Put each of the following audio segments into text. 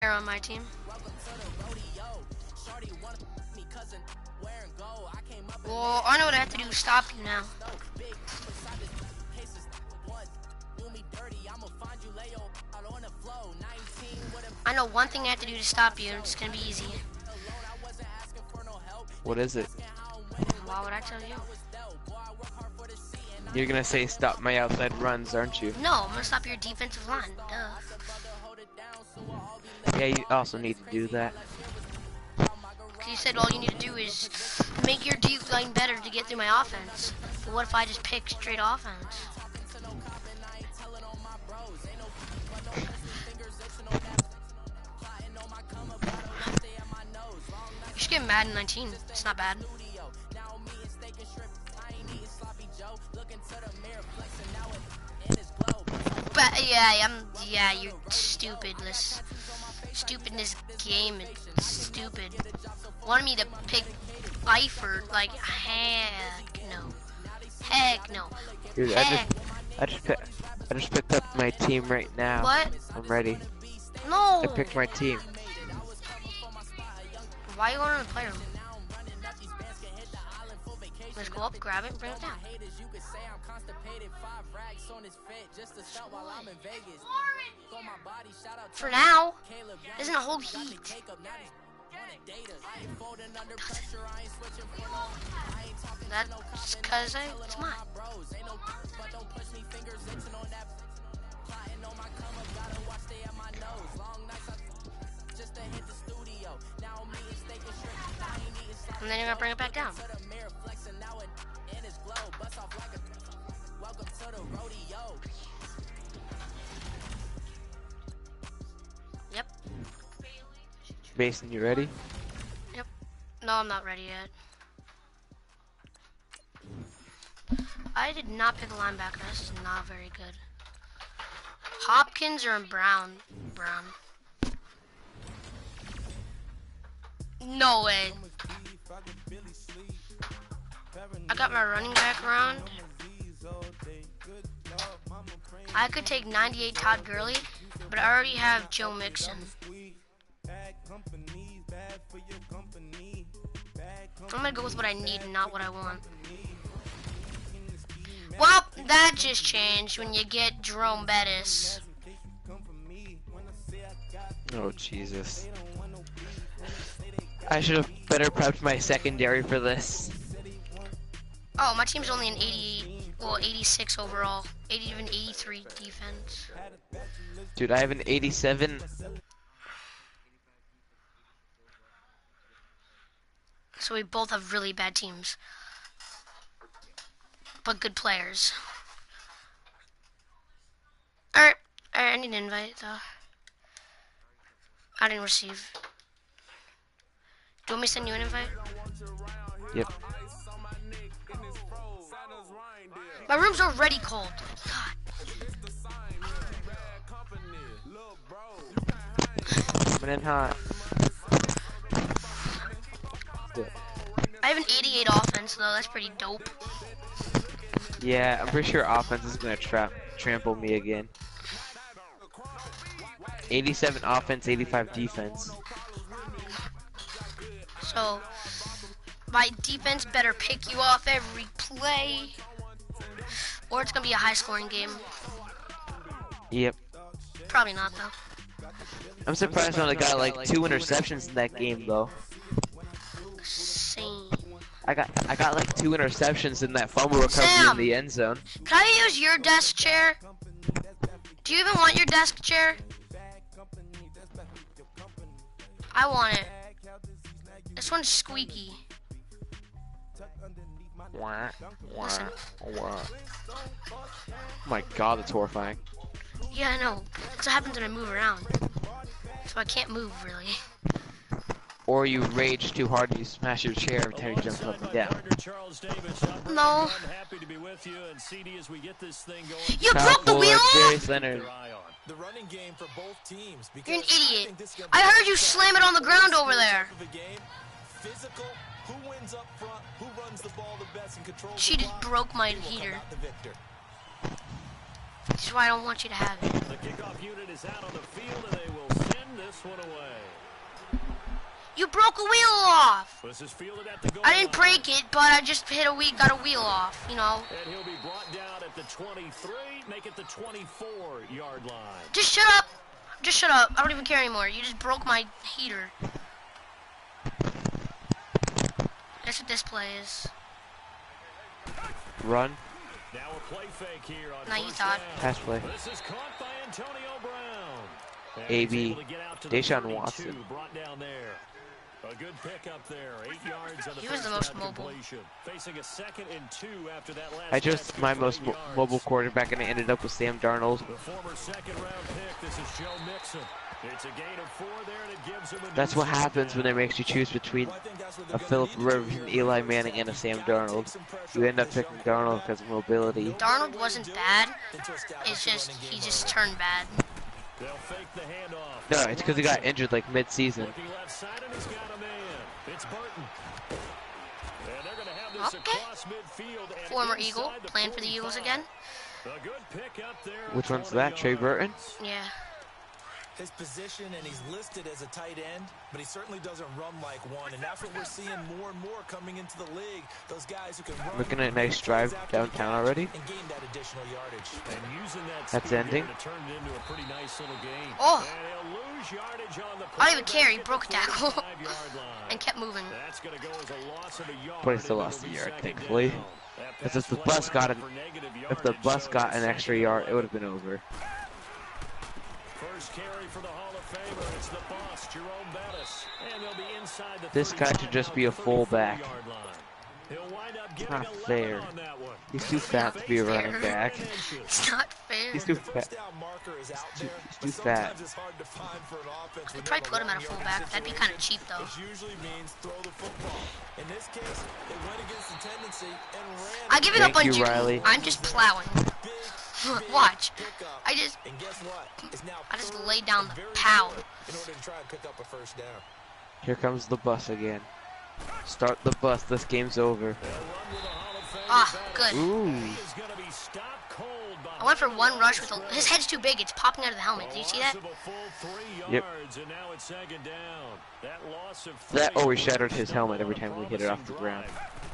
On my team. Well, I know what I have to do to stop you now. I know one thing I have to do to stop you, and it's gonna be easy. What is it? Why would I tell you? You're gonna say stop my outside runs, aren't you? No, I'm gonna stop your defensive line. Duh. Yeah, you also need to do that. You said all you need to do is make your deep line better to get through my offense. But what if I just pick straight offense? You should get Madden 19. It's not bad. But yeah, you're stupid. Stupid in this game. It's stupid. Wanted me to pick Eifert, like heck no. Dude, I just picked up my team right now. What? I'm ready. No. I picked my team. Why are you going to the player room? Let's go up, grab it, and bring it down. For now, isn't a whole heat. That's because it's mine. And then you're gonna bring it back down. Yep. Mason, you ready? Yep. No, I'm not ready yet. I did not pick a linebacker. This is not very good. Hopkins or Brown? Brown. No way. I got my running back around. I could take 98 Todd Gurley, but I already have Joe Mixon. I'm gonna go with what I need and not what I want. Well, that just changed when you get Jerome Bettis. Oh, Jesus. I should have better prepped my secondary for this. Oh, my team's only an 86 overall. even 83 defense. Dude, I have an 87. So we both have really bad teams. But good players. Alright, I need an invite though. I didn't receive. Do you want me to send you an invite? Yep. My room's already cold. God. Coming in hot. I have an 88 offense though, that's pretty dope. Yeah, I'm pretty sure offense is gonna trample me again. 87 offense, 85 defense. So, my defense better pick you off every play, or it's gonna be a high-scoring game. Yep. Probably not though. I'm surprised I only got like 2 interceptions in that game though. Same. I got like 2 interceptions in that fumble recovery in the end zone. Can I use your desk chair? Do you even want your desk chair? I want it. This one's squeaky. Listen. Oh my god, that's horrifying. Yeah, I know. That's what happens when I move around. So I can't move, really. Or you rage too hard and you smash your chair every time you jump up and down. No. You Kyle broke the Fuller, wheel? Darius Leonard. You're an idiot. I heard you slam it on the ground over there. She just broke my heater. is why I don't want you to have it. The kickoff unit is out on the field, and they will send this one away. You broke a wheel off. This is fielded at the goal I didn't line. break it, but I just got a wheel off, you know. And he'll be brought down at the 23, make it the 24-yard line. Just shut up. Just shut up. I don't even care anymore. You just broke my heater. That's what this play is. Run. Now a play fake here on Now you first thought. down. Pass play. This is caught by Antonio Brown. And AB. he's able to get out to the Deshaun 32, Watson. brought down there. A good pickup there. 8 yards on the He was the first most down mobile. completion. Facing a 2nd and 2 after that last I chose catch my for most 8 yards. mobile quarterback, and I ended up with Sam Darnold. The former 2nd-round pick. This is Joe Mixon. It's a gain of 4 there, and it gives him a That's new what first happens when down. it makes you choose between a Philip Rivers, an Eli Manning, and a Sam Darnold. You end up picking Darnold because of mobility. Darnold wasn't bad. It's just, he just turned bad. They'll fake the handoff. No, it's because he got injured like mid-season. Looking left side, and he's got a man. It's Burton. And they're going to have this Okay. across midfield and Former inside Eagle, the playing for the Eagles 45. again. A good pick up there. Which one's 20 that, Trey Burton? yards. Yeah. His position, and he's listed as a tight end, but he certainly doesn't run like one, and that's what we're seeing more and more coming into the league. Those guys who can run. Looking at a nice drive downtown already. And gain that additional yardage. And using that That's speed ending. here to turn it into a pretty nice little game. Oh. And he'll lose yardage on the I don't even play care. He back broke a at the tackle 45-yard line. and kept moving. That's going to go as a loss of a yard. But he still and lost it'll a be yard, 2nd thankfully. down. That Because if the pass bus play got went an, for negative if the yardage, bus so got it's an a extra 2nd yard, and it would have been over. First carry for the Hall of Famer. It's the boss, Jerome Bettis. And they'll be inside the This guy 35 should just now be at a the fullback. 34-yard line. He'll wind up It's getting not 11 fair. on that one. He's too fat to be a running back. It's not fair. He's too The fat. first down marker is out there, He's but too fat. sometimes it's hard to find for an offense. They when probably you're put in him a at a long fullback. That'd be kind of situation, cheap, though. which usually means throw the football. In this case, they went against the tendency and ran. I give it up Thank on you, Judy. Riley. I'm just plowing. Big Watch. pickup. I just And guess what? It's now I just third laid down and the very pow. short in order to try and pick up a first down. Here comes the bus again. Start the bus. This game's over. Ah, good. Ooh. I went for one rush with his head's too big. It's popping out of the helmet. Do you see that? Yep. That always shattered his helmet every time we hit it off the ground.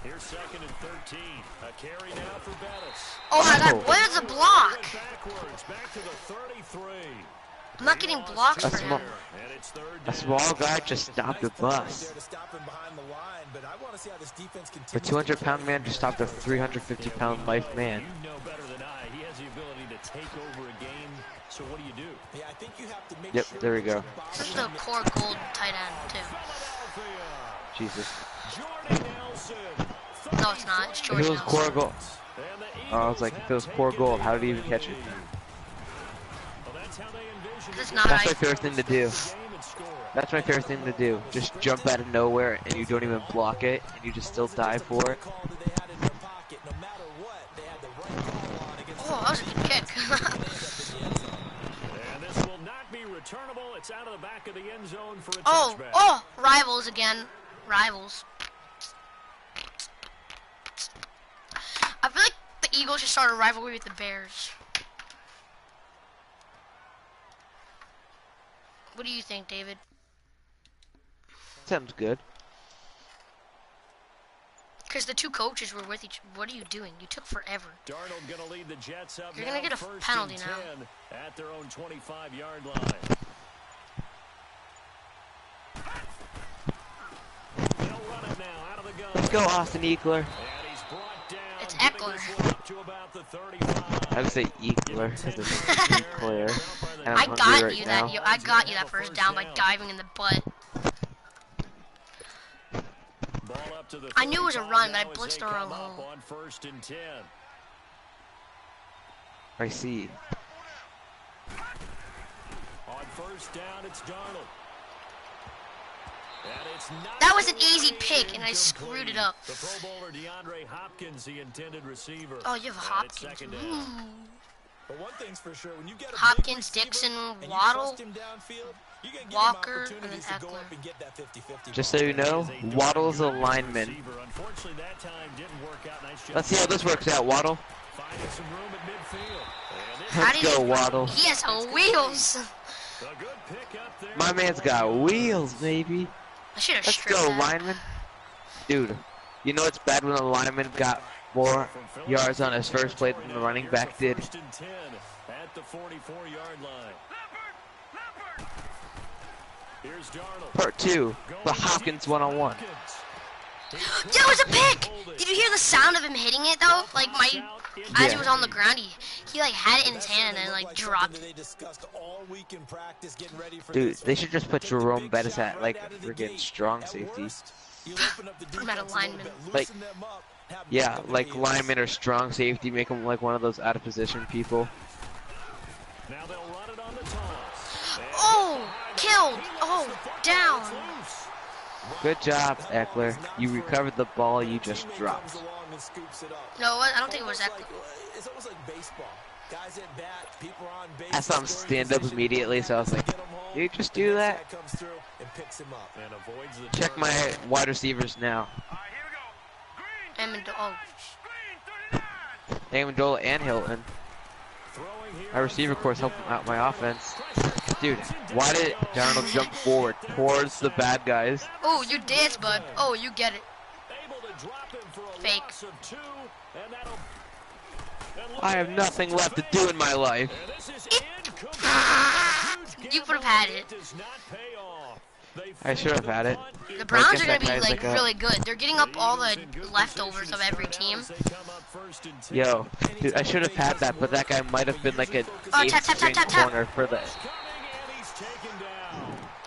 Here's 2nd and 13. A carry now for Bettis. Oh my God! Oh. What is a block? Backwards, back to the 33. I'm not getting blocks A for small- him. And it's third A down. small guy just stopped a bus. To stop him behind the line, but I want to see how this defense A continues. 200-pound man just stopped a 350-pound life man. You know better than I. He has the ability to take over a game. So what do you do? Yeah, I think you have to make Yep, sure there we that go. your box This is the core gold tight end too. Jesus. Jordan Nelson. No, it's not. It's If George it was Nelson. core goal, And the oh, I was like, if it was core gold, how did he even catch it? Well, that's how they envision That's it. not That's my right. favorite thing to do. Game and score. That's my favorite thing to do. Just jump out of nowhere and you don't even block it, and you just still die for it. call that they had in their pocket. No matter what, they had the right call on against Oh, that was a good kick. And this will not be returnable. It's out of the back of the end zone for a Oh, touchback. oh, rivals again. Rivals. I feel like the Eagles should start a rivalry with the Bears. What do you think, David? Sounds good. Because the two coaches were with each. What are you doing? You took forever. Darnold going to lead the Jets up. You're gonna get a first penalty and now. 10 at their own 25-yard line. They'll run it now out of the gun. Let's go, Austin Eckler. And he's brought down. It's getting Eckler. this one up to about the 35. I would say Eckler because it's Eckler. And I I'm hungry got right you now. that. I got you that first down by diving in the butt. Ball up to the I knew it was a 35 run, but I now as blitzed they the wrong come up hole. on first and 10. I see. On first down, it's Darnold. And it's not That was an away, easy pick, and I incomplete. screwed it up. The Pro Bowler DeAndre Hopkins, the intended receiver. Oh, you have And it's Hopkins. second down. Ooh. But one thing's for sure, when you get a Hopkins, big receiver Dixon, and you Waddle. trust him downfield, You can give him Walker, and then opportunities to go Eckler. up and get that 50-50 Just so you know, Waddle's a lineman. Unfortunately, that time didn't work out. Nice job. Let's see how this works out, Waddle. Finding some room at midfield. And this How Let's do you- go, Waddle. He has some wheels. a good pick up there. My man's got wheels, baby. I should have Let's stripped go, that. lineman. Dude, you know it's bad when a lineman got more yards on his first play than the running back did. First and 10 at the 44-yard line. Here's Darnold. Part 2, the Hopkins one-on-one. That was a pick! Did you hear the sound of him hitting it though? Like as he was on the ground, he like had it in his hand and like dropped it. Dude, they should just put Jerome Bettis at like a friggin' strong safety. I'm at a lineman. Like, yeah, like lineman or strong safety, make him like one of those out of position people. Now they'll run it on the toss. Oh, killed. Oh, down. Good job, Eckler. You recovered the ball you just dropped. No, I don't think it was Eckler. It's almost like baseball. Guys at bat, people are on base. I saw him stand up immediately, so I was like, did you just do that? And avoids the Check my wide receivers now. Amendola and Hilton. My receiver course helped out my offense. Dude, why did Darnold jump forward towards the bad guys? Oh, you dance, bud. Oh, you get it. Fake. I have nothing left to do in my life. You would have had it. I should have had it. The Browns guess are going that to be guy's like like a- really good. They're getting up all the leftovers of every team. Yo, dude, I should have had that, but that guy might have been like an Oh, tap, 8th tap, string tap, tap. corner for the...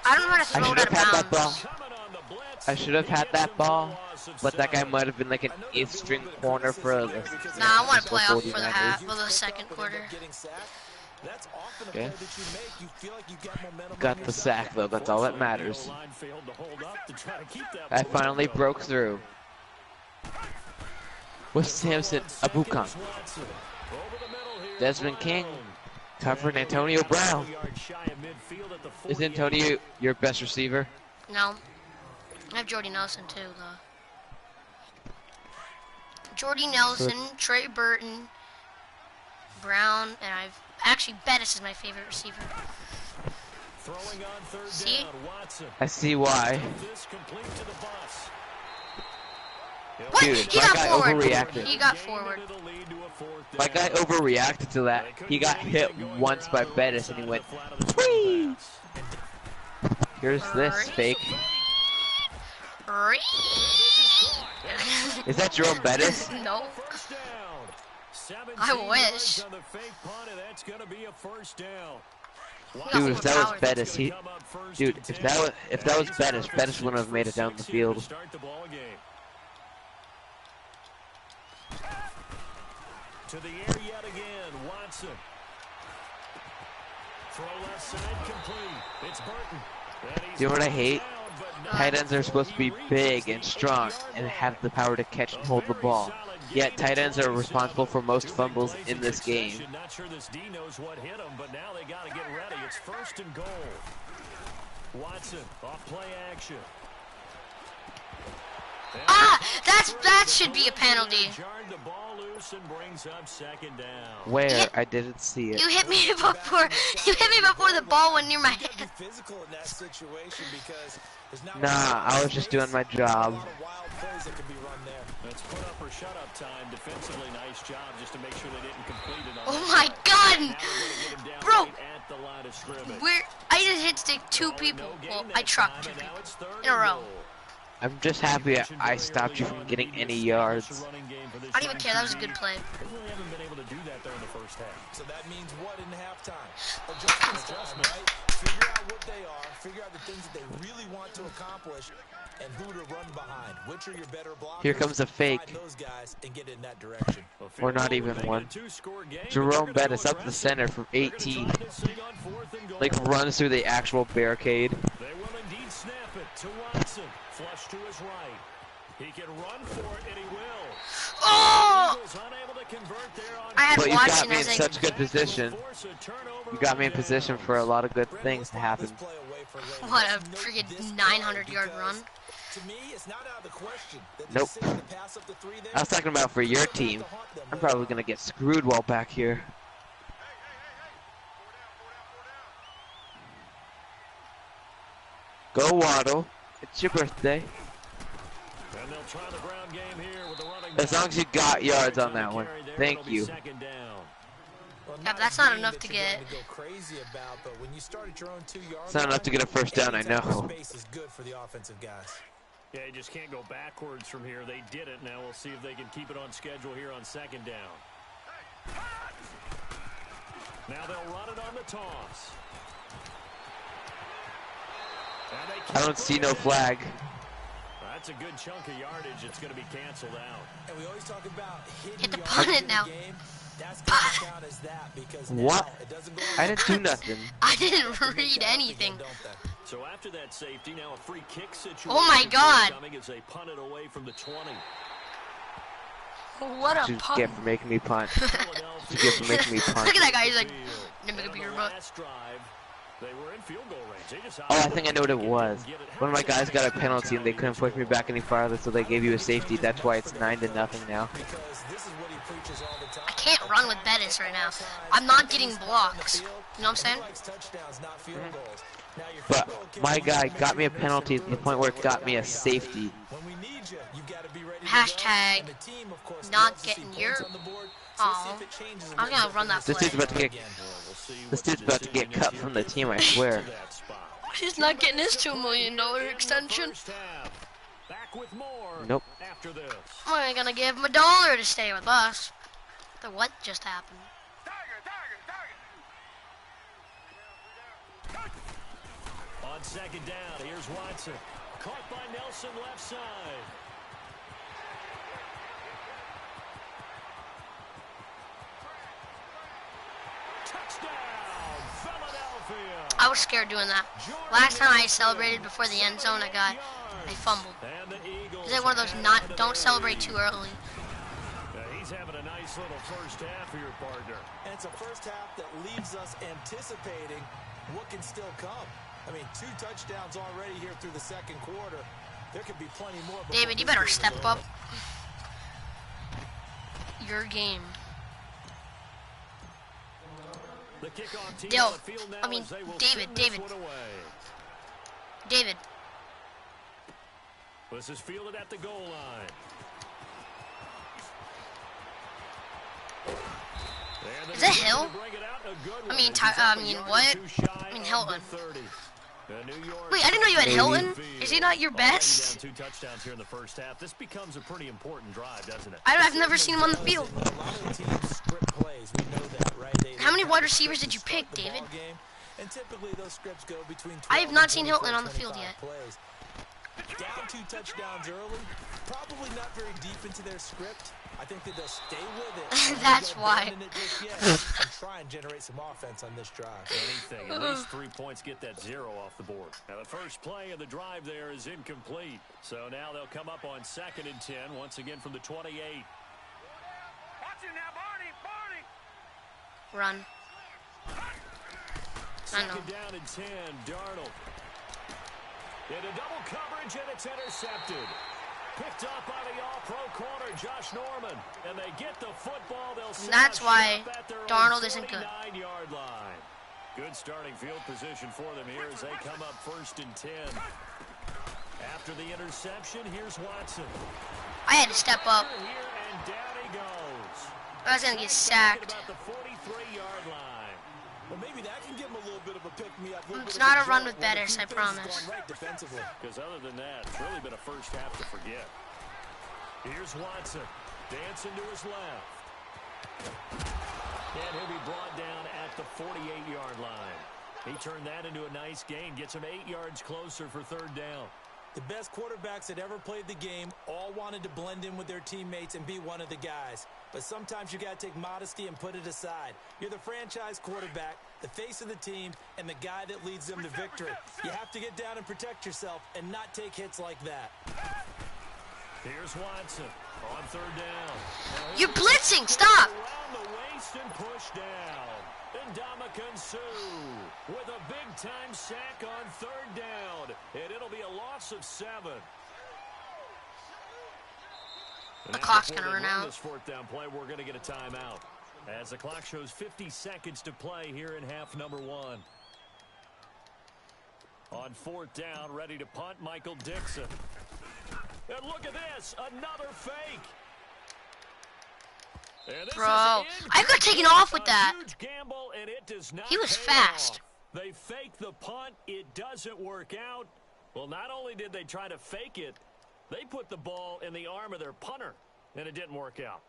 I don't know how to I throw should it out have of had that bounds. ball. I should have had that ball, but that guy might have been like an 8th string corner for the... Nah, I want to play off for the 49ers. half, for the second quarter. Okay. Got the sack though, that's all that matters. I finally broke through. With Samson Abukan. Desmond King covering Antonio Brown. Is Antonio your best receiver? No. I have Jordy Nelson too, though. Jordy Nelson, Trey Burton, Brown, and I've... Actually, Bettis is my favorite receiver. See? I see why. What? Dude, He my got guy forward. overreacted. He got forward. My guy overreacted to that. He got hit once by Bettis and he went, whee! Here's this fake. Is that Jerome Bettis? No. I wish. Dude, if that was Bettis, dude, if that was Bettis, Bettis wouldn't have made it down the field. To the air yet again, Watson. Throw left side complete. It's Burton. Do you know what I hate? Tight ends are supposed to be big and strong and have the power to catch and hold the ball. Yet tight ends are responsible for most fumbles in this game. Not sure this D knows what hit him, but now they got to get ready. It's first and goal. Watson off play action. Ah! That should be a penalty. Jarred the ball loose and brings up second down. Where? I didn't see it. You hit me before. You hit me before the ball went near my head. Nah, I was just doing my job. Let's put up or shut up time. Defensively, nice job just to make sure they didn't complete it. Oh my God, bro! At the line of scrimmage. I just hit stick 2 people. Well, I trucked 2 people in a row. I'm just happy I stopped you from getting any yards. I don't even care. That was a good play. They really haven't been able to do that there in the first half. So that means what in halftime? Adjustment, right? Figure out what they are, figure out the things that they really want to accomplish, and who to run behind. Which are your better blockers? Here comes a fake. Find those guys and get in that direction. Or not even one. Jerome Bettis up the center from 18. Like runs through the actual barricade. They will indeed snap it to Watson. Flush to his right. He can run for it, and he will. Oh! Eagles unable to convert there on I had But you got Watson me in as a... such good position. force a turnover You got me in on position downs. for a lot of good Brandon, things let's to file this happen. play away for later. What, a Let's note freaking this 900-yard play run? because, to me, it's not out of the question that the Nope. decision to pass up the 3 there. I was talking about for your team. I'm probably gonna get screwed while back here. Go Waddle. It's your birthday. And they'll try the ground game here with the running As long back. as you got yards on that one. Carry there, Thank it'll be you. second down. Yeah, but that's not enough to get. Go crazy about, but when you start at your own 2-yard It's not enough to get a first down, I know. Space is good for the offensive guys. Yeah, you just can't go backwards from here. They did it. Now we'll see if they can keep it on schedule here on second down. Now they'll run it on the toss. And they I don't see no flag. That's a good chunk of yardage. It's going to be canceled out. And we always talk about Hit the hitting punt yards it in now. the game. That's going to count as that because What? now it doesn't go I didn't do nothing. I didn't read anything. So after that safety, now a free kick situation. Oh my God. Coming as they punt it away from the 20. What a Just punt. get for making me punt. Just get for making me Look punt. at that guy. He's like, And make a on bigger the butt. last drive, they were in field goal range. They just Oh, I think I know what it was. One of my guys got a penalty and they couldn't push me back any farther, so they gave you a safety. That's why it's 9-0 now. I can't run with Bettis right now. I'm not getting blocks. You know what I'm saying? But my guy got me a penalty to the point where it got me a safety. Hashtag not getting your... Oh, I'm gonna run that This dude's play. about to get. This dude's about to get cut from the team, I swear. He's not getting his $2 million extension. Nope. We're gonna give him $1 to stay with us. The what just happened? On second down, here's Watson. Caught by Nelson left side. Touchdown, Philadelphia. I was scared doing that. Last time I celebrated before the end zone, I fumbled. And the Eagles Is it one of those don't celebrate too early? He's having a nice little first half for your partner. And it's a first half that leaves us anticipating what can still come. I mean, 2 touchdowns already here through the second quarter. There could be plenty more. David, you better step up your game. The kickoff team Yo, on the field now I mean, as they will David, send this David. one away. David, This is fielded at the goal line. is that Hill? I mean, what? I mean, Hilton. Wait, I didn't know you had Hilton. Is he not your best? 2 touchdowns here in the first half. This becomes a pretty important drive, doesn't it? I've never seen him on the field. A lot of the teams script plays. We know that, right? How many wide receivers did you pick, David? And typically those scripts go between 12 I have not and seen 24, Hilton on the field 25 yet. plays. Down 2 touchdowns early, probably not very deep into their script. I think that they'll stay with it. That's why. And try and generate some offense on this drive. Anything. At least 3 points get that 0 off the board. Now, the first play of the drive there is incomplete. So now they'll come up on 2nd and 10, once again from the 28. Run. I know. 2nd down and 10, Darnold. Into double coverage, and it's intercepted. Picked up by the all-pro corner, Josh Norman. And they get the football. They'll set That's up why shop at their own Darnold isn't good. 49-yard line. Good starting field position for them here as they come up 1st and 10. After the interception, here's Watson. I had to step up. Here, and down he goes. I was gonna get sacked. About the 43-yard line. Well, maybe that can give them a little bit of a pick-me-up. It's not a run with Bettis, I promise. Because other than that, it's really been a first half to forget. Here's Watson. Dancing to his left. And he'll be brought down at the 48-yard line. He turned that into a nice gain. Gets him 8 yards closer for 3rd down. The best quarterbacks that ever played the game all wanted to blend in with their teammates and be one of the guys. But sometimes you got to take modesty and put it aside. You're the franchise quarterback, the face of the team, and the guy that leads them to victory. You have to get down and protect yourself and not take hits like that. Here's Watson on third down. You're blitzing. Stop. Around the waist and push down. And Ndamukong Suh with a big-time sack on third down. And it'll be a loss of 7. The clock's going to run out. This fourth down play, we're going to get a timeout. As the clock shows 50 seconds to play here in half number 1. On fourth down, ready to punt, Michael Dixon. And look at this, another fake. Bro, I got taken off with that. Huge gamble, and it does not He was pay fast. off. They fake the punt. It doesn't work out. Well, not only did they try to fake it, they put the ball in the arm of their punter, and it didn't work out.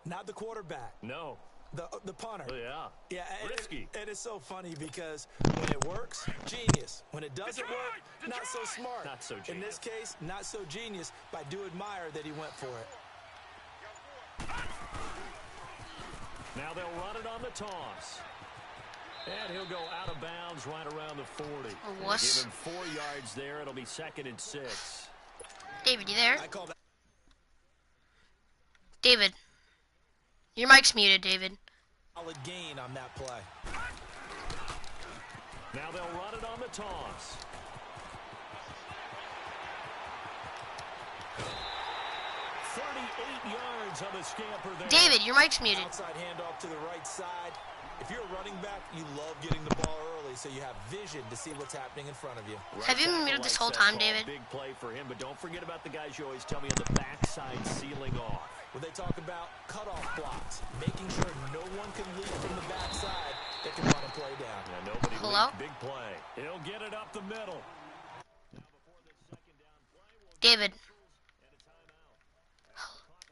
Not the quarterback. No. The punter. Yeah. Yeah, Risky. And it's so funny because when it works, genius. When it doesn't work, not so smart. Not so In genius. this case, not so genius, but I do admire that he went for it. Now they'll run it on the toss. And he'll go out of bounds right around the 40. What? Give him 4 yards there. It'll be 2nd and 6. David, you there? I call that. David. Your mic's muted, David. Solid gain on that play. Now they'll run it on the toss. Yards on the scamper there. David, your mic's muted. Outside handoff to the right side. If you're a running back, you love getting the ball early so you have vision to see what's happening in front of you. Have you been muted this whole time, David? Big play for him, but don't forget about the guys you always tell me on the backside sealing off. When they talk about cutoff blocks, making sure no one can lead from the backside that can run a play down. Yeah, nobody Hello? leaked. Big play. He'll get it up the middle. David.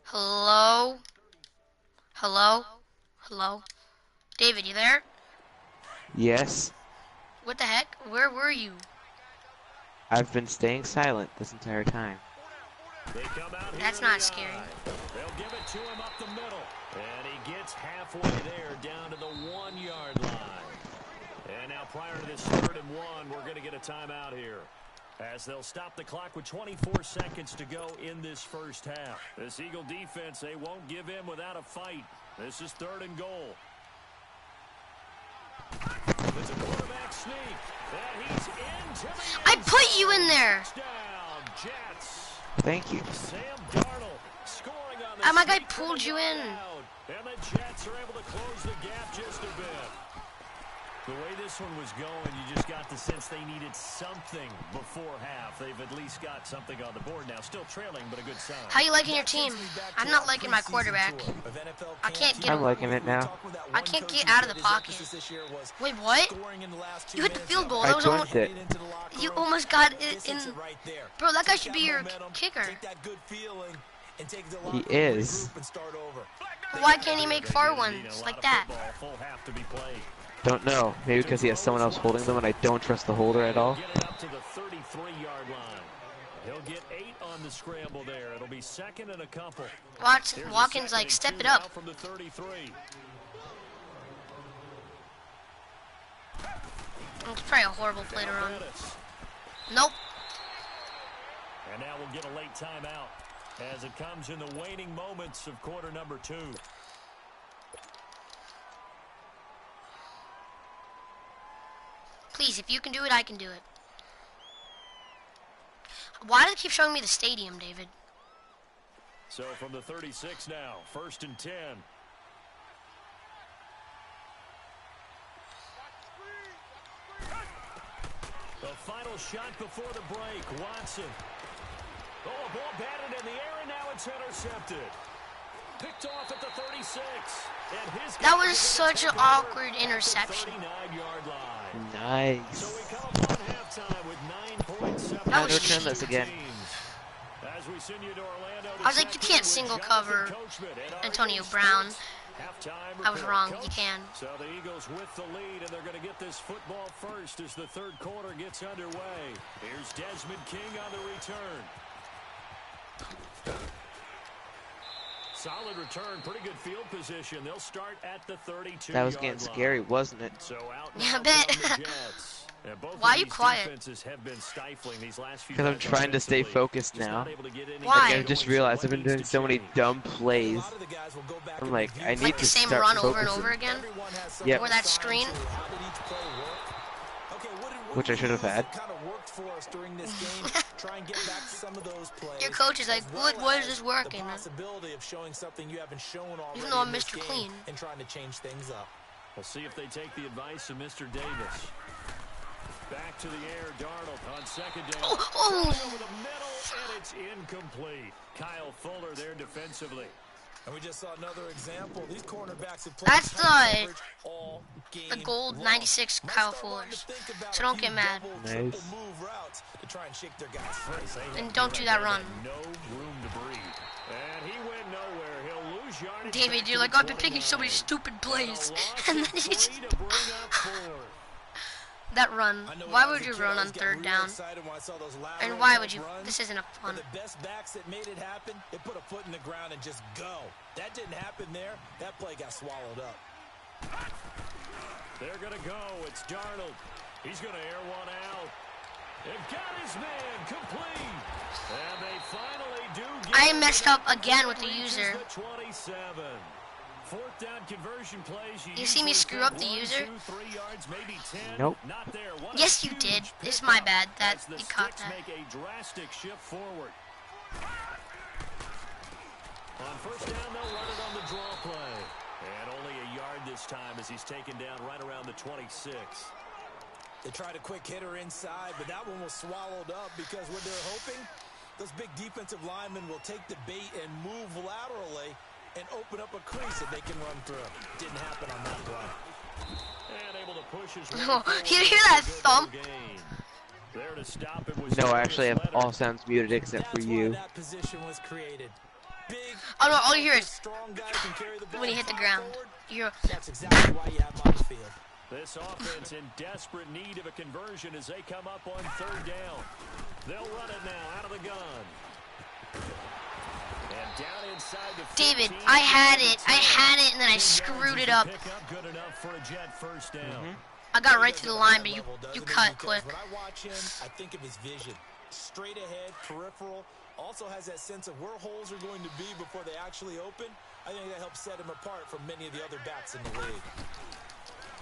Hello? Hello? Hello? David, you there? Yes, What the heck? Where were you? I've been staying silent this entire time. They come out here That's in not the scary. eye. They'll give it to him up the middle. And he gets halfway there down to the 1-yard line. And now prior to this 3rd and 1, we're going to get a timeout here. As they'll stop the clock with 24 seconds to go in this first half. This Eagle defense, they won't give in without a fight. This is 3rd and goal. It's a quarterback sneak. And he's into the I end put zone. you in there. Touchdown, Jets. Thank you. Sam Darnold scoring on the Oh, my guy sneak for pulled the you in. touchdown. And the Jets are able to close the gap just a bit. The way this one was going, you just got the sense they needed something before half. They've at least got something on the board now. Still trailing, but a good sign. How you liking your team? I'm not liking my quarterback. I can't get I'm him. liking it now. I can't get out of the pocket. Wait, what? You hit the field goal. That I was almost, joined it. you almost got it in. Bro, that guy should be your kicker. He is. Why can't he make far ones like that? Full half to be played. Don't know. Maybe because he has someone else holding them and I don't trust the holder at all. Get it up to the 33-yard line. He'll get 8 on the scramble there. It'll be 2nd and a couple. Here's Watkins, a like, 2nd step and it 2 up. now from the 33. It's probably a horrible play to run. Bettis. Nope. And now we'll get a late timeout as it comes in the waning moments of quarter number 2. Please, if you can do it, I can do it. Why do they keep showing me the stadium, David? So from the 36 now, 1st and 10. The final shot before the break, Watson. Oh, a ball batted in the air, and now it's intercepted. Picked off at the 36. And his That was such an awkward interception. 39-yard line. So Nice. we come up on halftime with 9.7. That was Turn this again. As we send you to Orlando I was like, you can't single cover Antonio Brown. I was wrong. You can. So the Eagles with the lead, and they're going to get this football first as the 3rd quarter gets underway. Here's Desmond King on the return. Solid return, pretty good field position. They'll start at the 32-yard line. That was getting scary, wasn't it? So out Yeah, I now bet. come the Jets. Why are you quiet? Because I'm trying to stay focused now. Why? Like, I just realized I've been doing so many dumb plays. I'm like, I need Like to the same start run focusing. over and over again? Yep. Or that screen? Which I should have had. Your coach is like, why is this working? Even though I'm Mr. Clean. And trying to change things up. We'll see if they take the advice of Mr. Davis. Back to the air, Darnold on second down. Oh. Over the middle, and it's incomplete. Kyle Fuller there defensively. And we just saw another example. These cornerbacks have played That's the gold 96 Kyle Fullers. So don't get mad. Nice. And don't do that run. No room to breathe. And he went nowhere. He'll lose yardage. David, you're like, I've been picking so many stupid plays. And then he just... That run. Why would you run on third down? And why would you? This isn't a fun. The best backs that made it happen, they put a foot in the ground and just go. That didn't happen there. That play got swallowed up. They're going to go. It's Darnold. He's going to air one out. They've got his man complete. And they finally do get I messed up again with the user. 27. Fourth down conversion plays. You see me screw up the user? 2, 3 yards, maybe 10. Nope. Not there. Yes, you did. It's my bad that you caught that. Make a drastic shift forward. On first down, they'll run it on the draw play. And only a yard this time as he's taken down right around the 26. They tried a quick hitter inside, but that one was swallowed up because what they're hoping, those big defensive linemen will take the bait and move laterally and open up a crease that they can run through. Didn't happen on that play. And able to push his Oh, you hear that thump? There to stop it was No, I actually have all sounds muted except for That's why you. that position was created. Big, Oh no, all you hear is strong guy can carry the ball when you hit the far ground. forward. You hear, That's exactly why you have him on the field. This offense in desperate need of a conversion as they come up on third down. They'll run it now out of the gun. And down inside the 15, David, I had it, and then I screwed it up. Pick up good enough for a Jet first down. I got right through the line, but you cut quick. When I watch him, I think of his vision. Straight ahead, peripheral. Also has that sense of where holes are going to be before they actually open. I think that helps set him apart from many of the other backs in the league.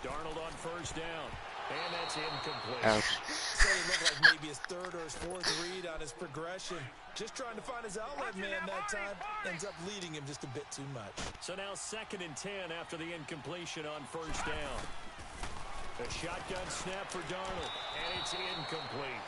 Darnold on first down. And that's incomplete. Ouch. So he looked like maybe his third or his fourth read on his progression. Just trying to find his outlet man that time. Ends up leading him just a bit too much. So now 2nd and 10 after the incompletion on first down. A shotgun snap for Darnold. And it's incomplete.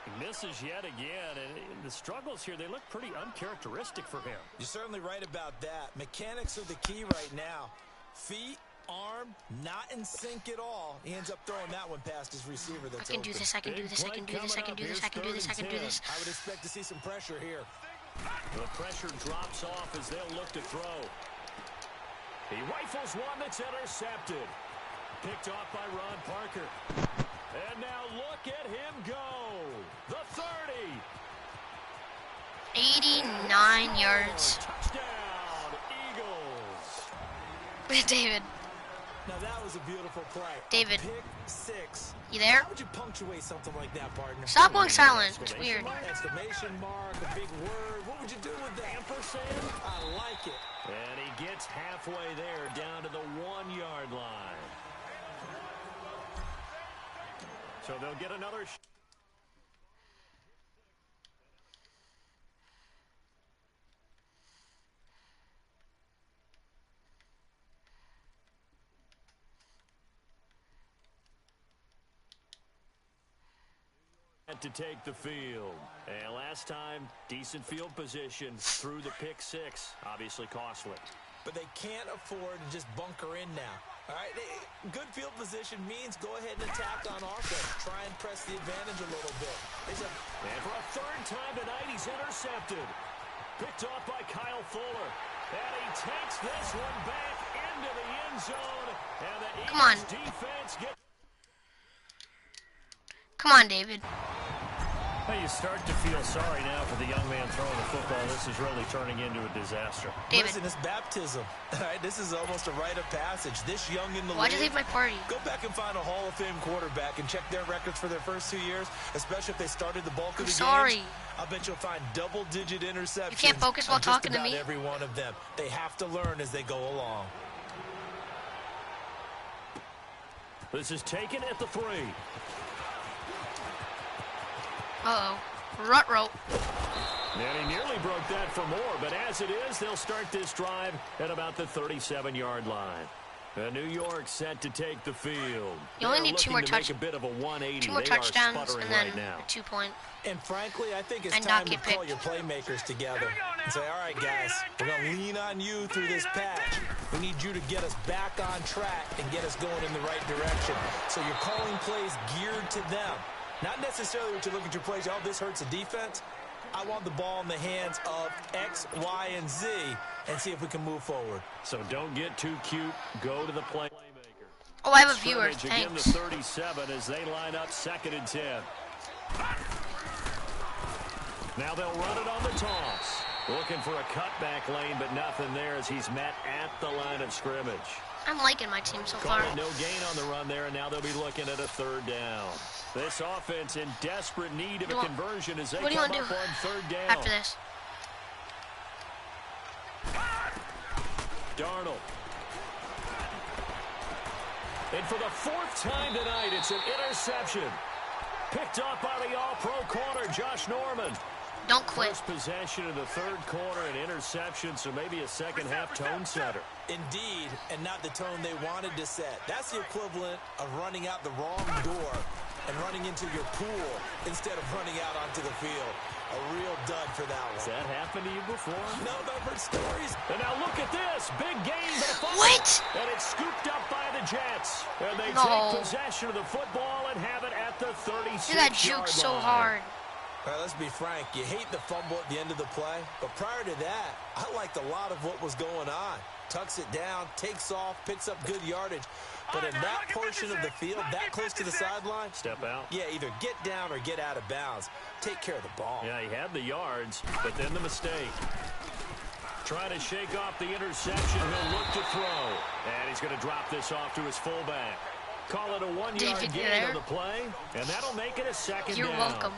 He misses yet again. And the struggles here, they look pretty uncharacteristic for him. You're certainly right about that. Mechanics are the key right now. Feet, arm, not in sync at all. He ends up throwing that one past his receiver. I That's can do this, I can do this, I can do this, I can do this, I can do this, I can do this. I would expect to see some pressure here. The pressure drops off as they'll look to throw. He rifles one that's intercepted. Picked off by Ron Parker. And now look at him go. The 30. 89 yards. Touchdown, Eagles. David, Now that was a beautiful play. David. Pick six. You there? How would you punctuate something like that, partner? Stop going silent. It's weird. Exclamation mark, a big word. What would you do with that? Ampersand? I like it. And he gets halfway there down to the 1-yard line. So they'll get another to take the field. And last time, decent field position through the pick six. Obviously costly. But they can't afford to just bunker in now. All right, good field position means go ahead and attack on offense. Try and press the advantage a little bit. And for a third time tonight, he's intercepted. Picked off by Kyle Fuller. And he takes this one back into the end zone. And the Eagles defense gets... Come on, David. Well, you start to feel sorry now for the young man throwing the football. This is really turning into a disaster. David. Listen, it's baptism. All right, this is almost a rite of passage. This young in the Why'd league, you leave my party? go back and find a Hall of Fame quarterback and check their records for their first 2 years, especially if they started the bulk of the games. I bet you'll find double-digit interceptions. You can't focus while talking to me. Every one of them. They have to learn as they go along. This is taken at the 3. Uh-oh. Rut rope. And he nearly broke that for more, but as it is, they'll start this drive at about the 37-yard line. New York set to take the field. You only need 2 more touchdowns. A bit of a 180. 2 more touchdowns and then right a 2-point. And frankly, I think it's time to call your playmakers together and say, all right, guys, we're going to lean on you through this patch. We need you to get us back on track and get us going in the right direction. So you're calling plays geared to them. Not necessarily what you look at your plays, oh, this hurts the defense. I want the ball in the hands of X, Y, and Z and see if we can move forward. So don't get too cute. Go to the playmaker. Oh, I have a viewer. Scrimmage again Thanks. to 37 as they line up 2nd and 10. Now they'll run it on the toss. Looking for a cutback lane, but nothing there as he's met at the line of scrimmage. I'm liking my team so Call far. it no gain on the run there, and now they'll be looking at a 3rd down. This offense in desperate need of a conversion as they come up on 3rd down. After this? Darnold. And for the 4th time tonight, it's an interception. Picked up by the all-pro corner, Josh Norman. Don't quit. First possession of the 3rd quarter, an interception, so maybe a second-half tone setter. Indeed, and not the tone they wanted to set. That's the equivalent of running out the wrong door and running into your pool instead of running out onto the field. A real dud for that one. Has that happened to you before? No, but I've heard stories. And now look at this. Big gain, but a fumble. What? And it's scooped up by the Jets. And they No. take possession of the football and have it at the 36-yard You got juked so hard. All right, let's be frank. You hate the fumble at the end of the play, but prior to that, I liked a lot of what was going on. Tucks it down, takes off, picks up good yardage. But in that portion of the field, that close to the sideline, step out. Yeah, either get down or get out of bounds. Take care of the ball. Yeah, he had the yards, but then the mistake. Trying to shake off the interception. He'll look to throw. And he's going to drop this off to his fullback. Call it a 1-yard gain on the play, and that'll make it a 2nd down. You're welcome.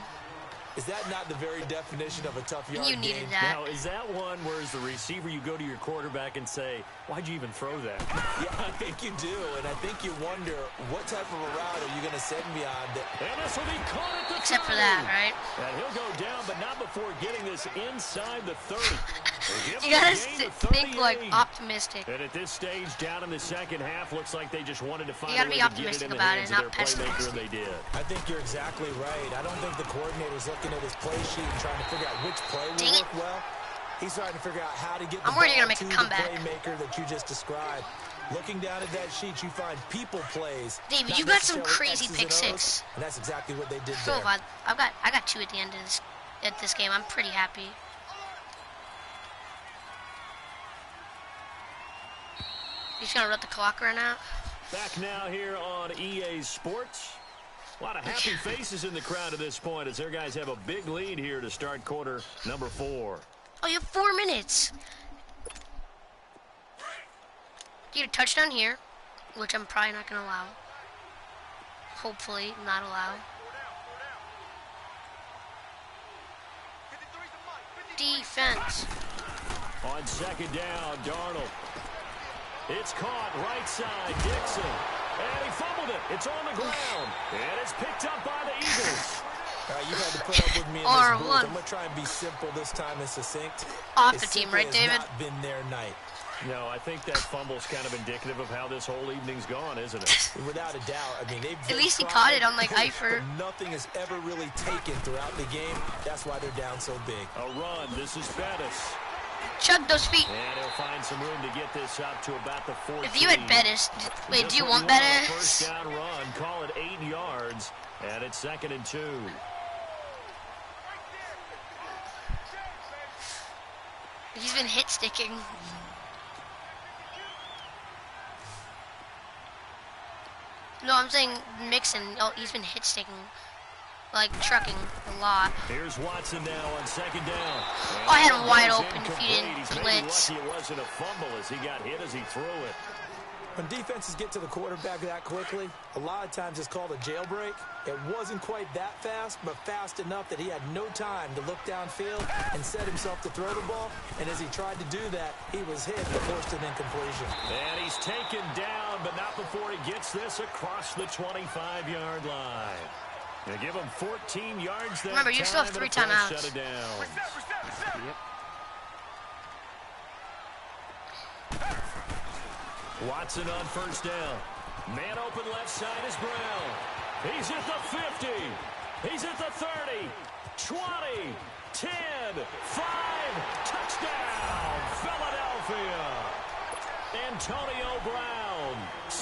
Is that not the very definition of a tough yard You needed game? that. Now, is that one where as the receiver you go to your quarterback and say, why'd you even throw that? Yeah, I think you do, and I think you wonder what type of a route are you going to send me on. And this will be caught at the Except 30. for that, right? And he'll go down, but not before getting this inside the 30. You gotta think like optimistic. And at this stage, down in the second half, looks like they just wanted to find You gotta a way be to optimistic get it in the about hands it, of not their playmaker, pessimistic. and they did. I think you're exactly right. I don't think the coordinator's looking at his play sheet and trying to figure out which play will Dang it. work well. He's trying to figure out how to get the I'm worried ball you're gonna make to a the comeback. playmaker that you just described. Looking down at that sheet, you find people plays. David, not you got some necessarily crazy X's pick and O's, six. and that's exactly what they did So there. I got 2 at the end of this game. I'm pretty happy. He's gonna let the clock run out. Back now here on EA Sports. A lot of happy faces in the crowd at this point as their guys have a big lead here to start quarter number 4. Oh, you have 4 minutes. Get a touchdown here, which I'm probably not gonna allow. Hopefully not allow. Defense. On 2nd down, Darnold. It's caught right side, Dixon. And he fumbled it. It's on the ground. And it's picked up by the Eagles. All right, you had to put up with me in this booth. R1. I'm going to try and be simple this time and succinct. Off It the team, simply right, has David? not been their night. No, I think that fumble's kind of indicative of how this whole evening's gone, isn't it? Without a doubt. I mean, they've At least he tried, caught it on like Eifert. but nothing is ever really taken throughout the game. That's why they're down so big. A run. This is Bettis. Chug those feet. And he'll find some room to get this up to about the 14. If you had Bettis, wait, Just do you what want on a Bettis? First down run. Call it 8 yards. And it's 2nd and 2. He's been hit sticking. No, I'm saying Mixon. Oh, he's been hit sticking. like trucking a lot. Here's Watson now on second down. Oh, I had him wide open if you didn't He's blitz. maybe lucky it wasn't a fumble as he got hit as he threw it. When defenses get to the quarterback that quickly, a lot of times it's called a jailbreak. It wasn't quite that fast, but fast enough that he had no time to look downfield and set himself to throw the ball. And as he tried to do that, he was hit and forced an incompletion. And he's taken down, but not before he gets this across the 25-yard line. They give him 14 yards that Remember, you still have 3 timeouts. Shut it down. Yep. Watson on first down. Man open left side is Brown. He's at the 50. He's at the 30. 20. 10. 5. Touchdown. Philadelphia. Antonio Brown.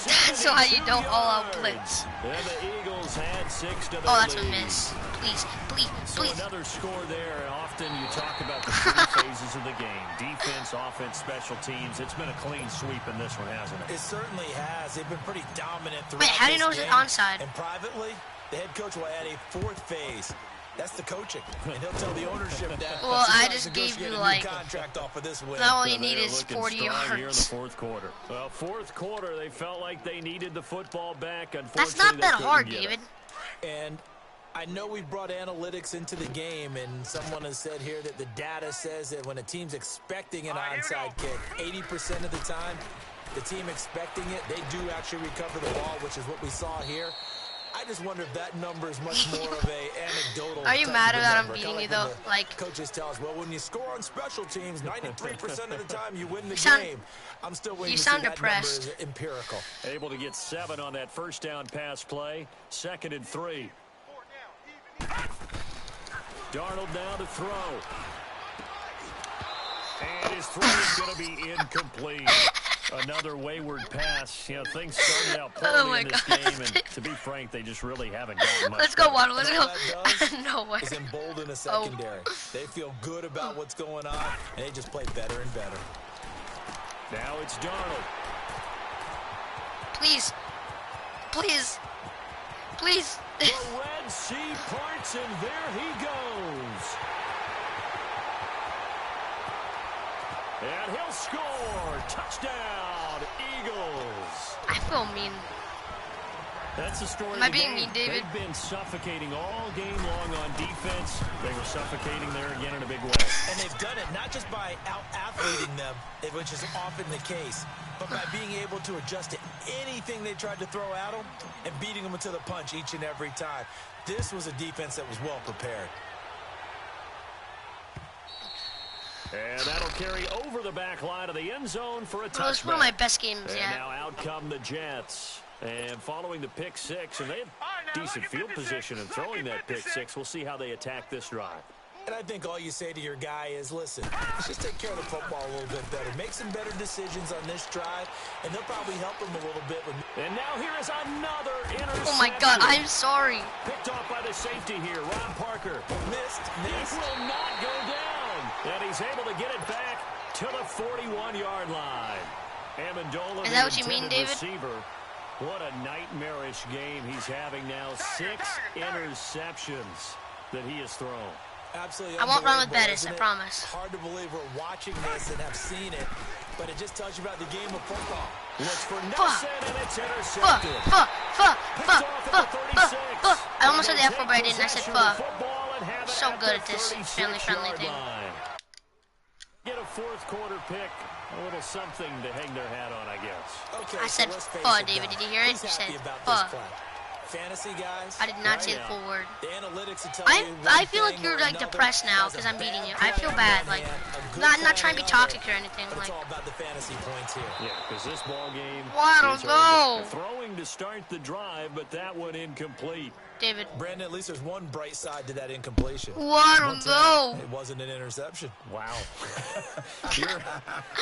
That's why you don't all-out blitz. And the Eagles had 6 to their Oh, that's a lead. miss. Please, please, So please. another score there, and often you talk about the 3 phases of the game. Defense, offense, special teams. It's been a clean sweep in this one, hasn't it? It certainly has. They've been pretty dominant throughout Wait, how do you know this it's game. onside? And privately, the head coach will add a 4th phase. That's the coaching. And he'll tell the ownership that. Well, I Sometimes just gave negotiate you, a new like, contract off of this win. Now all you So need they're is looking 40 strong here in the yards. fourth quarter. Well, fourth quarter, they felt like they needed the football back. Unfortunately, That's not they that couldn't hard, get it. David. And I know we've brought analytics into the game, and someone has said here that the data says that when a team's expecting an onside kick, 80% of the time, the team expecting it, they do actually recover the ball, which is what we saw here. I just wonder if that number is much more of a anecdotal. Are you type mad of a that I'm number. beating Kinda you, when though? the Like, coaches tell us, well, when you score on special teams, 93% of the time you win the sound- game. I'm still waiting you to sound see that depressed. number is empirical. Able to get 7 on that first down pass play. 2nd and 3. Darnold now to throw. And his throw is going to be incomplete. Another wayward pass. You know, things started out Oh poorly my in this God. game, and to be frank, they just really haven't gotten much Let's go, better. Waddle. Let's And go. all that does No way. is embolden a Oh. secondary. They feel good about what's going on, and they just play better and better. Now it's Darnold. Please. Please. Please. The Red Sea parts, and there he goes. And he'll score. Touchdown, Eagles. I feel mean. That's the story Am I of the being game. mean, David? They've been suffocating all game long on defense. They were suffocating there again in a big way. And they've done it not just by out-athleting them, which is often the case, but by being able to adjust to anything they tried to throw at them and beating them to the punch each and every time. This was a defense that was well prepared. And that'll carry over the back line of the end zone for a touchback. Bro, it's one of my best games And yet. now out come the Jets. And following the pick 6, and they had decent field position in throwing that pick 6. We'll see how they attack this drive. And I think all you say to your guy is, listen, let's just take care of the football a little bit better. Make some better decisions on this drive, and they'll probably help him a little bit. And now here is another interception. Oh my God, I'm sorry. Picked off by the safety here, Ron Parker. Missed. It will not go down. And he's able to get it back to the 41-yard line. Amendola, Is the that what you mean, intended David? receiver. What a nightmarish game he's having now. 6 interceptions that he has thrown. Absolutely. I won't run with unbelievable, Bettis, isn't I it? promise. Hard to believe we're watching this and have seen it, but it just tells you about the game of football. Looks for Fuck. Nelson, and it's Fuh, intercepted. fuh, fuh, Picked fuh, off fuh, at the fuh, 36. fuh. I almost said the And F word, but I didn't. I said possession of fuh. the football and have it So at good the at this 36-yard family-friendly thing. line. Get a fourth quarter pick. A little something to hang their hat on, I guess. Okay, I said let's face fuh, it, David. guys. Did you hear it? Who's You happy said about fuh. this play? Fantasy guys. I did not Right say the now. full word. The analytics will tell I you I one feel like thing you're or like another. depressed now Has a because I'm beating bad you. I play feel on bad. one Like hand, a good not play trying to on be the other. toxic or anything. But it's Like all about the fantasy points here. Yeah, because this ball game Waddle, is go. over. Throwing to start the drive, but that one incomplete. David. Brandon, at least there's one bright side to that incompletion. Waddle, What's go. that? It wasn't an interception. Wow.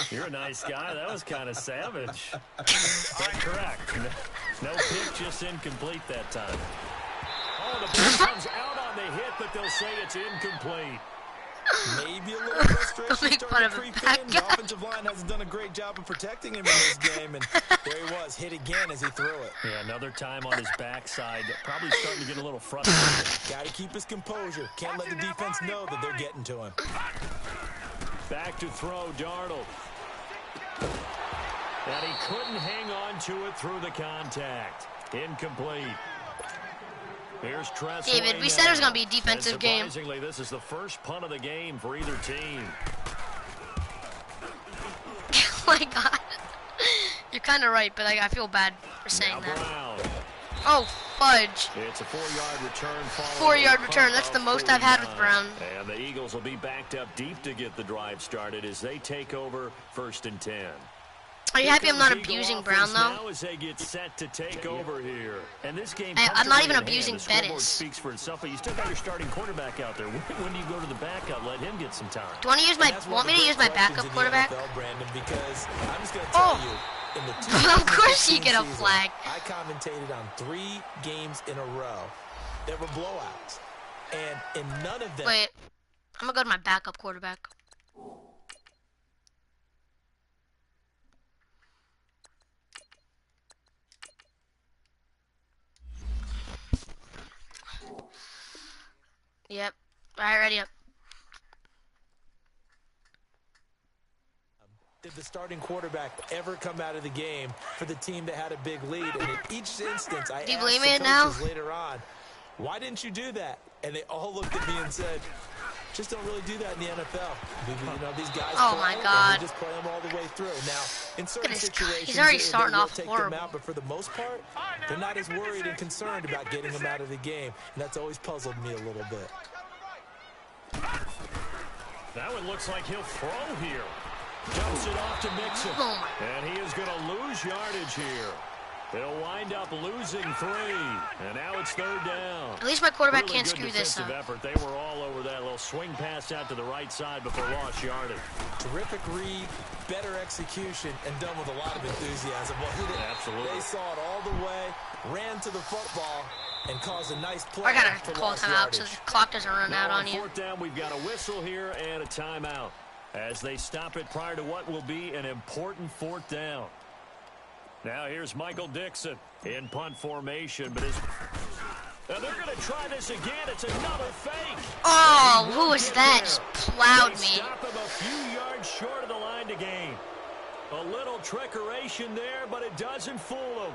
you're a nice guy. That was kind of savage. But correct. No pick, just incomplete that time. Oh, the ball comes out on the hit, but they'll say it's incomplete. Maybe a little frustration Don't make fun starting of to a creep bad in. The guy. offensive line hasn't done a great job of protecting him in this game, and there he was, hit again as he threw it. Yeah, another time on his backside. Probably starting to get a little frustrated. Got to keep his composure. Can't let the defense know that they're getting to him. Back to throw, Darnold. And he couldn't hang on to it through the contact. Incomplete. Here's Tress. David, we said it was going to be a defensive game. Surprisingly, this is the first punt of the game for either team. Oh my God. You're kind of right, but I feel bad for saying Now that. Brown. Oh, fudge. It's a 4-yard return. 4-yard return. That's the most I've had with Brown. And the Eagles will be backed up deep to get the drive started as they take over 1st and 10. Are you happy I'm not abusing Brown, though? Now as they get set to take over here. And this game I'm not even comfortably in abusing hand. The scoreboard Bettis. speaks for itself, but you still got your starting quarterback out there. When do you go to the backup? Let him get some time. Do you want to use my? Want me to use my backup quarterback? NFL, Brandon, because I'm just going to tell you, in the Of course you get a 2015 flag. season, I commentated on 3 games in a row that were blowouts, and in none of them. Wait, I'm gonna go to my backup quarterback. Yep. All right, ready up. Did the starting quarterback ever come out of the game for the team that had a big lead? And in each instance, I Do you asked believe the me now? coaches later on, why didn't you do that? And they all looked at me and said, just don't really do that in the NFL. You know, these guys Oh play, my God. and we just play them all the way through. Now, in certain He's situations, already they starting will off take horrible. them out, but for the most part, they're not as worried and concerned about getting them out of the game. And that's always puzzled me a little bit. That one looks like he'll throw here. Dumps it off to Mixon. Oh my. And he is going to lose yardage here. He'll wind up losing 3. And now it's 3rd down. At least my quarterback Really can't good screw this defensive up. effort. They were all over that little swing pass out to the right side before lost yardage. Terrific read, better execution, and done with a lot of enthusiasm. Absolutely. They saw it all the way, ran to the football, and caused a nice play. I gotta for call lost timeout so yardage. the clock doesn't run out Now on you. 4th down, we've got a whistle here and a timeout as they stop it prior to what will be an important 4th down. Now here's Michael Dixon in punt formation, but and they're going to try this again. It's another fake. Oh, who was that? Just plowed They me. stop him a few yards short of the line to gain. A little trickeration there, but it doesn't fool him.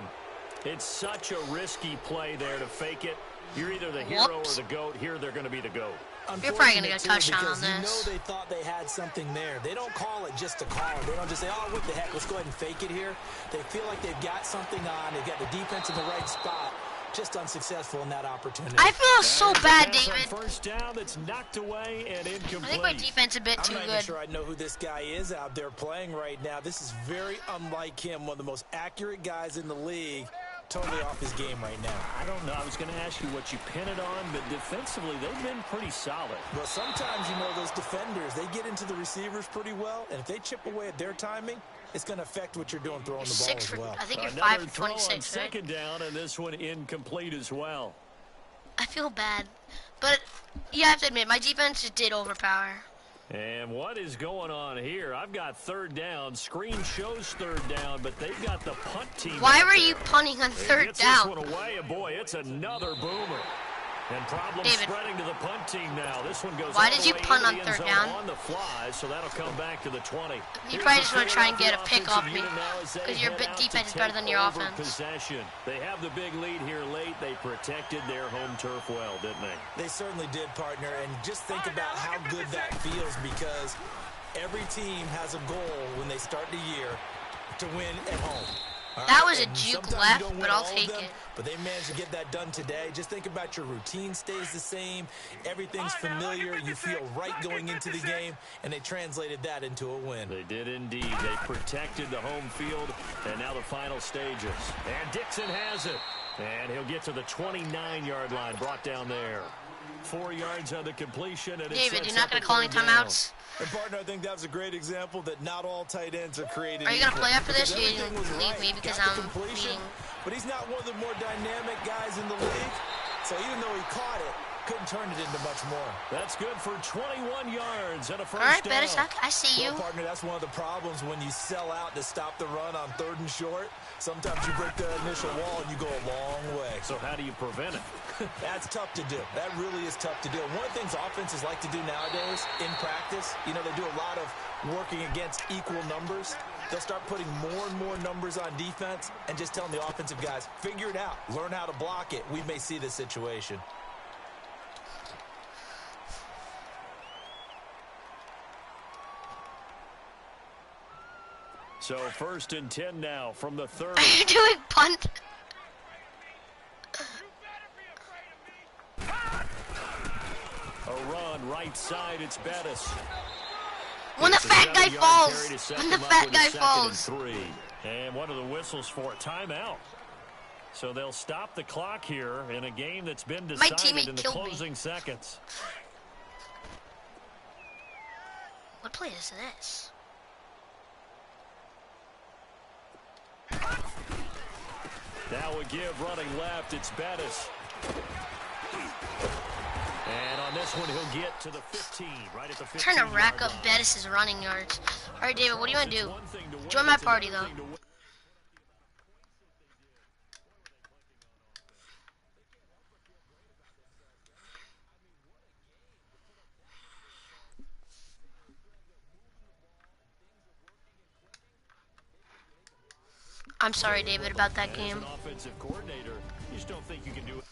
It's such a risky play there to fake it. You're either the hero Whoops. or the GOAT. Here they're going to be the GOAT. You're probably gonna get a Unfortunate, too, touchdown on because you this. know they thought they had something there. They don't call it just to call it. They don't just say, oh, what the heck, let's go ahead and fake it here. They feel like they've got something on. They've got the defense in the right spot. Just unsuccessful in that opportunity. I feel so bad, Pass on David. First down that's knocked away and incomplete. I think my defense is a bit too I'm not even good. sure I know who this guy is out there playing right now. This is very unlike him, one of the most accurate guys in the league. Totally off his game right now. I don't know. I was going to ask you what you pin it on, but defensively they've been pretty solid. Well, sometimes, you know, those defenders, they get into the receivers pretty well, and if they chip away at their timing, it's going to affect what you're doing throwing the ball as well. I think you're Another 5 for throw on 26, right? 2nd down, and this one incomplete as well. I feel bad. But, you have to admit, my defense just did overpower. And what is going on here? I've got 3rd down. Screen shows 3rd down, but they've got the punt team. Why out were there. you punting on It 3rd gets down? This one away, and boy, it's another boomer. And problems David. spreading to the punt team now. This one goes Why all did the you way punt into on the 3rd end zone down? on the fly, so that'll come back to the 20. You Here's probably the just want to try and get a the pick off offensive me. unit now as they 'Cause your head out to defense is better take than your over offense. Possession. They have the big lead here late. They protected their home turf well, didn't they? They certainly did, partner, and just think about how good that feels because every team has a goal when they start the year to win at home. All That right? was a And juke sometimes left, you don't but win I'll all of take them, it. But they managed to get that done today. Just think about your routine stays the same. Everything's familiar. You feel right going into the game, and they translated that into a win. They did indeed. They protected the home field, and now the final stages. And Dixon has it. And he'll get to the 29-yard line, brought down there. 4 yards on the completion. And David, you're not going to call any timeouts? And partner, I think that was a great example that not all tight ends are created Are you going to equal. play after this? Because You everything didn't was leave right. me because Got the I'm completion, beating. but he's not one of the more dynamic guys in the league. So even though he caught it, Couldn't turn it into much more. That's good for 21 yards and a first All right, down. Bettis, I see you. Well, partner, that's one of the problems when you sell out to stop the run on 3rd and short. Sometimes you break the initial wall and you go a long way. So how do you prevent it? That's tough to do. That really is tough to do. One of the things offenses like to do nowadays in practice, they do a lot of working against equal numbers. They'll start putting more and more numbers on defense and just telling the offensive guys, figure it out. Learn how to block it. We may see this situation. So 1st and 10 now from the 30. Are you doing punt? A run right side, it's Bettis. When the It's a fat guy 7-yard falls. carry to set When the them up fat with a guy 2nd falls. and 3. And one of the whistles for a timeout. So they'll stop the clock here in a game that's been My decided teammate in the killed me. closing seconds. What play is this? That would give running left, it's Bettis. And on this one, he'll get to the 15, right at the 15. Trying to rack up Bettis' running yards. All right, David, what do you want to do? Join my party, though. I'm sorry, David, about that game. As an offensive coordinator, you just don't think you can do it.